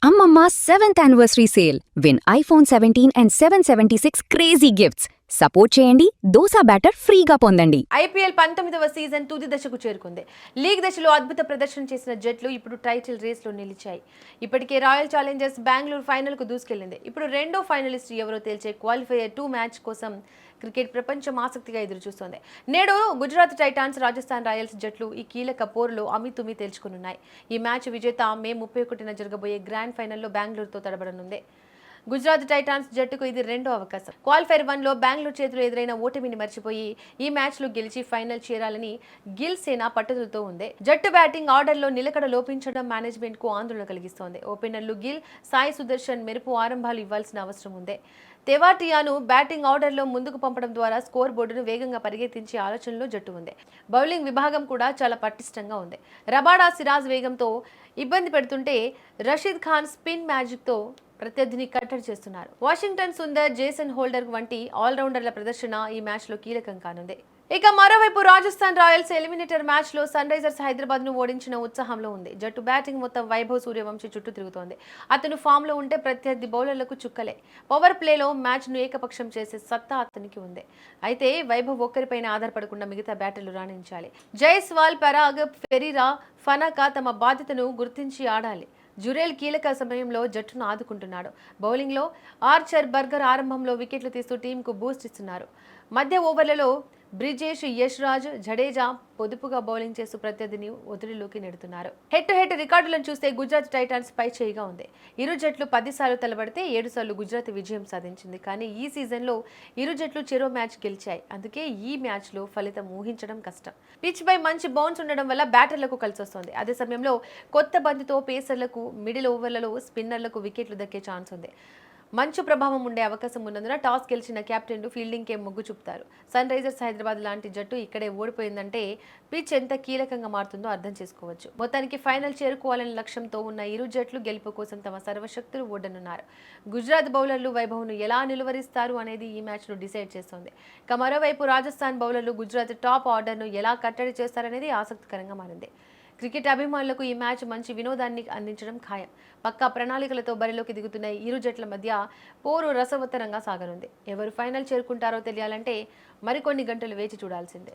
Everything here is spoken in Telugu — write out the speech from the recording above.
అమ్మమ్మ 7th anniversary sale. Win iPhone 17 and 776 crazy gifts. Support చేయండి, దోసా బ్యాటర్ ఫ్రీగా పొందండి. ఐపీఎల్ 19వ సీజన్ తుది దశకు చేరుకుంది. లీగ్ దశలో అద్భుత ప్రదర్శన చేసిన జట్లు ఇప్పుడు టైటిల్ రేస్లో నిలిచాయి. ఇప్పటికే రాయల్ ఛాలెంజర్స్ బెంగళూరు ఫైనల్కు దూసుకెళ్లింది. ఇప్పుడు రెండో ఫైనలిస్ట్ ఎవరో తేల్చే క్వాలిఫైయర్ 2 మ్యాచ్ కోసం క్రికెట్ ప్రపంచం ఆసక్తిగా ఎదురుచూస్తోంది. నేడు గుజరాత్ టైటాన్స్, రాజస్థాన్ రాయల్స్ జట్లు ఈ కీలక పోరులో అమితుమి తేల్చుకున్నాయి. ఈ మ్యాచ్ విజేత మే 31న జరగబోయే గ్రాండ్ ఫైనల్లో బెంగళూరుతో తడబడనుంది. గుజరాత్ టైటాన్స్ జట్టుకు ఇది రెండో అవకాశం. క్వాలిఫైర్ 1లో బెంగళూరు చేతిలో ఎదురైన ఓటమిని మర్చిపోయి ఈ మ్యాచ్లో గెలిచి ఫైనల్ చేరాలని గిల్ సేన పట్టుదలతో ఉంది. జట్టు బ్యాటింగ్ ఆర్డర్లో నిలకడ లోపించడం మేనేజ్మెంట్ కు ఆందోళన కలిగిస్తోంది. ఓపెనర్లు గిల్, సాయి సుదర్శన్ మెరుపు ఆరంభాలు ఇవ్వాల్సిన అవసరం ఉంది. తెవాటియాను బ్యాటింగ్ ఆర్డర్లో ముందుకు పంపడం ద్వారా స్కోర్ బోర్డును వేగంగా పరిగెత్తించే ఆలోచనలో జట్టు ఉంది. బౌలింగ్ విభాగం కూడా చాలా పటిష్టంగా ఉంది. రబాడా, సిరాజ్ వేగంతో ఇబ్బంది పెడుతుంటే రషీద్ ఖాన్ స్పిన్ మ్యాజిక్తో ప్రత్యర్థిని కట్టడి చేస్తున్నారు. వాషింగ్టన్ సుందర్, జేసన్ హోల్డర్ వంటి ఆల్రౌండర్ల ప్రదర్శన ఈ మ్యాచ్లో కీలకం కానుంది. ఇక మరోవైపు రాజస్థాన్ రాయల్స్ ఎలిమినేటర్ మ్యాచ్లో సన్ రైజర్స్ హైదరాబాద్ను ఓడించిన ఉత్సాహంలో ఉంది. జట్టు బ్యాటింగ్ మొత్తం వైభవ్ సూర్యవంశీ చుట్టూ తిరుగుతోంది. అతను ఫామ్లో ఉంటే ప్రత్యర్థి బౌలర్లకు చుక్కలే. పవర్ ప్లేలో మ్యాచ్ను ఏకపక్షం చేసే సత్తా అతనికి ఉంది. అయితే వైభవ్ ఒక్కరిపైన ఆధారపడకుండా మిగతా బ్యాటర్లు రాణించాలి. జైస్వాల్, పరాగ్, ఫెరీరా, ఫనాకా తమ బాధ్యతను గుర్తించి ఆడాలి. జురేల్ కీలక సమయంలో జట్టును ఆదుకుంటున్నాడు. బౌలింగ్లో ఆర్చర్, బర్గర్ ఆరంభంలో వికెట్లు తీస్తూ టీంకు బూస్ట్ ఇస్తున్నారు. మధ్య ఓవర్లలో బ్రిజేష్, యశ్రాజ్, జడేజా పొదుపుగా బౌలింగ్ చేస్తూ ప్రత్యర్థిని ఒత్తిడిలోకి నెడుతున్నారు. హెడ్ టు హెడ్ రికార్డులను చూస్తే గుజరాత్ టైటాన్స్ పై చేయిగా ఉంది. ఇరు జట్లు 10 సార్లు తలబడితే 7 సార్లు గుజరాత్ విజయం సాధించింది. కానీ ఈ సీజన్లో ఇరు జట్లు చెరో మ్యాచ్ గెలిచాయి. అందుకే ఈ మ్యాచ్లో ఫలితం ఊహించడం కష్టం. పిచ్ పై మంచి బౌన్స్ ఉండడం వల్ల బ్యాటర్లకు కలిసొస్తోంది. అదే సమయంలో కొత్త బంతితో పేసర్లకు, మిడిల్ ఓవర్లలో స్పిన్నర్లకు వికెట్లు దక్కే ఛాన్స్ ఉంది. మంచు ప్రభావం ఉండే అవకాశం ఉన్నందున టాస్ గెలిచిన కెప్టెన్లు ఫీల్డింగ్కే మొగ్గు చూపుతారు. సన్ రైజర్స్ హైదరాబాద్ లాంటి జట్టు ఇక్కడే ఓడిపోయిందంటే పిచ్ ఎంత కీలకంగా మారుతుందో అర్థం చేసుకోవచ్చు. మొత్తానికి ఫైనల్ చేరుకోవాలనే లక్ష్యంతో ఉన్న ఇరు జట్లు గెలుపు కోసం తమ సర్వశక్తులు ఓడనున్నారు. గుజరాత్ బౌలర్లు వైభవ్ను ఎలా నిలువరిస్తారు అనేది ఈ మ్యాచ్ను డిసైడ్ చేస్తోంది. ఇక మరోవైపు రాజస్థాన్ బౌలర్లు గుజరాత్ టాప్ ఆర్డర్ను ఎలా కట్టడి చేస్తారనేది ఆసక్తికరంగా మారింది. క్రికెట్ అభిమానులకు ఈ మ్యాచ్ మంచి వినోదాన్ని అందించడం ఖాయం. పక్కా ప్రణాళికలతో బరిలోకి దిగుతున్న ఇరు జట్ల మధ్య పోరు రసవత్తరంగా సాగనుంది. ఎవరు ఫైనల్ చేరుకుంటారో తెలియాలంటే మరికొన్ని గంటలు వేచి చూడాల్సిందే.